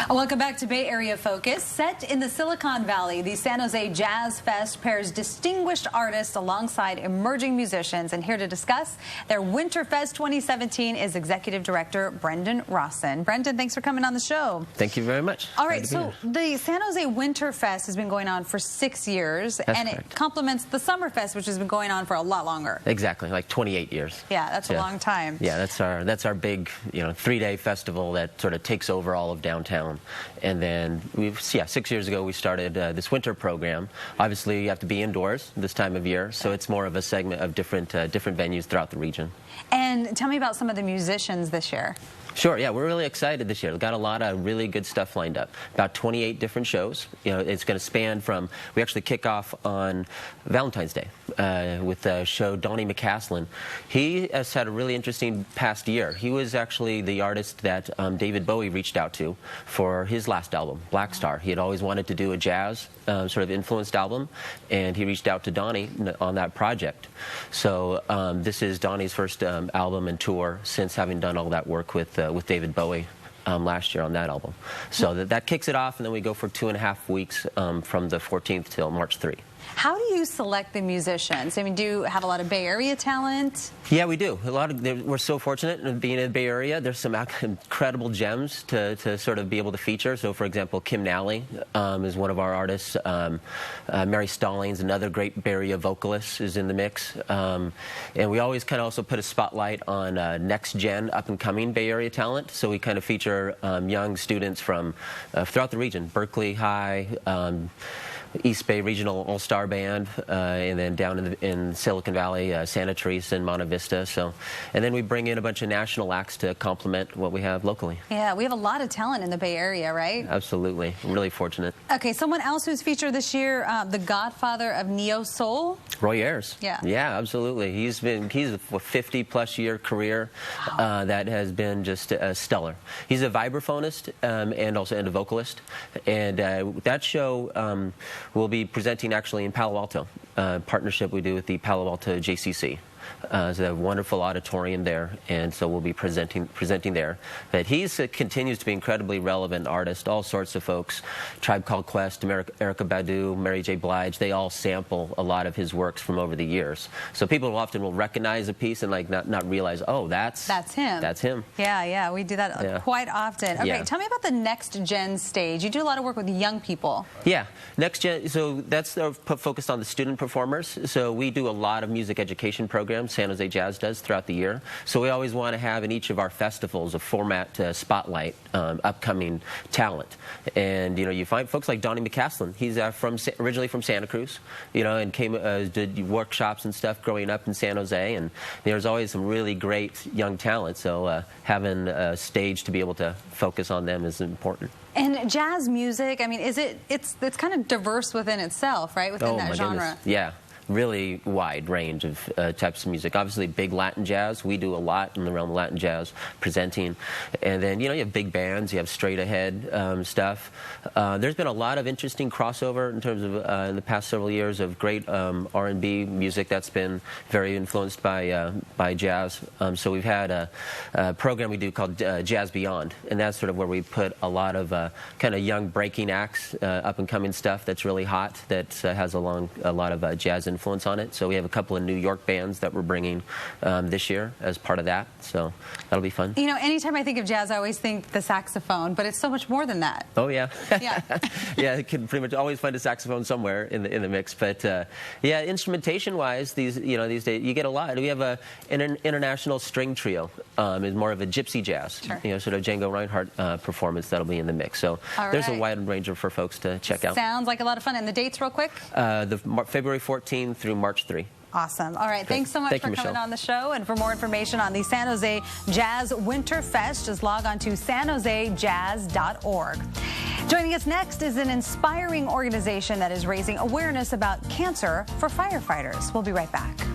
Welcome back to Bay Area Focus. Set in the Silicon Valley, the San Jose Jazz Fest pairs distinguished artists alongside emerging musicians. And here to discuss their Winterfest 2017 is Executive Director Brendan Rawson. Brendan, thanks for coming on the show. Thank you very much. All right, so the San Jose Winterfest has been going on for 6 years, and it complements the Summerfest, which has been going on for a lot longer. Exactly, like 28 years. Yeah, that's a long time. Yeah, that's our big, 3-day festival that sort of takes over all of downtown. And then 6 years ago we started this winter program. Obviously you have to be indoors this time of year, so it's more of a segment of different venues throughout the region. And tell me about some of the musicians this year. Sure, yeah, we're really excited this year. We've got a lot of really good stuff lined up. About 28 different shows. It's going to span from, we actually kick off on Valentine's Day with the show Donnie McCaslin. He has had a really interesting past year. He was actually the artist that David Bowie reached out to for his last album, Black Star. He had always wanted to do a jazz sort of influenced album, and he reached out to Donnie on that project. So this is Donnie's first album and tour since having done all that work with David Bowie last year on that album. So that kicks it off, and then we go for 2.5 weeks from the 14th till March 3. How do you select the musicians? I mean, do you have a lot of Bay Area talent? Yeah, we do. We're so fortunate in being in the Bay Area. There's some incredible gems to sort of be able to feature. So, for example, Kim Nally is one of our artists. Mary Stallings, another great Bay Area vocalist, is in the mix. And we always kind of also put a spotlight on next-gen, up-and-coming Bay Area talent. So we kind of feature young students from throughout the region, Berkeley High, East Bay Regional All-Star Band, and then down in Silicon Valley, Santa Teresa and Monte Vista. And then we bring in a bunch of national acts to complement what we have locally. Yeah, we have a lot of talent in the Bay Area, right? Absolutely. Really fortunate. Okay, someone else who's featured this year, the godfather of neo-soul. Roy Ayers. Yeah. Yeah, absolutely. He's a 50-plus year career that has been just stellar. He's a vibraphonist and also a vocalist. And that show we'll be presenting actually in Palo Alto, partnership we do with the Palo Alto JCC. So they have a wonderful auditorium there, and so we'll be presenting there. But he continues to be an incredibly relevant artist. All sorts of folks, Tribe Called Quest, Erykah Badu, Mary J. Blige, they all sample a lot of his works from over the years. So people often will recognize a piece and not realize, oh, that's him. That's him. Yeah, we do that quite often. Okay, tell me about the Next Gen stage. You do a lot of work with young people. Yeah, Next Gen. So that's focused on the student performers. So we do a lot of music education programs. San Jose Jazz does throughout the year. So we always want to have in each of our festivals a format to spotlight upcoming talent. And you find folks like Donnie McCaslin. He's originally from Santa Cruz, and did workshops and stuff growing up in San Jose. And there's always some really great young talent. So having a stage to be able to focus on them is important. And jazz music, I mean, it's kind of diverse within itself, right? Within that genre. Goodness. Yeah. Really wide range of types of music. Obviously, big Latin jazz. We do a lot in the realm of Latin jazz presenting. And then, you have big bands. You have straight ahead stuff. There's been a lot of interesting crossover in terms of in the past several years of great R&B music that's been very influenced by jazz. So we've had a program we do called Jazz Beyond, and that's sort of where we put a lot of kind of young breaking acts, up-and-coming stuff that's really hot, that has a lot of jazz influence on it. So we have a couple of New York bands that we're bringing this year as part of that. So that'll be fun. Anytime I think of jazz, I always think the saxophone, but it's so much more than that. Oh, yeah. Yeah. Yeah, you can pretty much always find a saxophone somewhere in the mix. But yeah, instrumentation-wise, these days you get a lot. We have an international string trio. Is more of a gypsy jazz, sure. Sort of Django Reinhardt performance that'll be in the mix. So there's a wide range for folks to check out. Sounds like a lot of fun. And the dates, real quick? February 14th through March 3. Awesome. All right. Thanks so much for coming on the show. And for more information on the San Jose Jazz Winterfest, just log on to sanjosejazz.org. Joining us next is an inspiring organization that is raising awareness about cancer for firefighters. We'll be right back.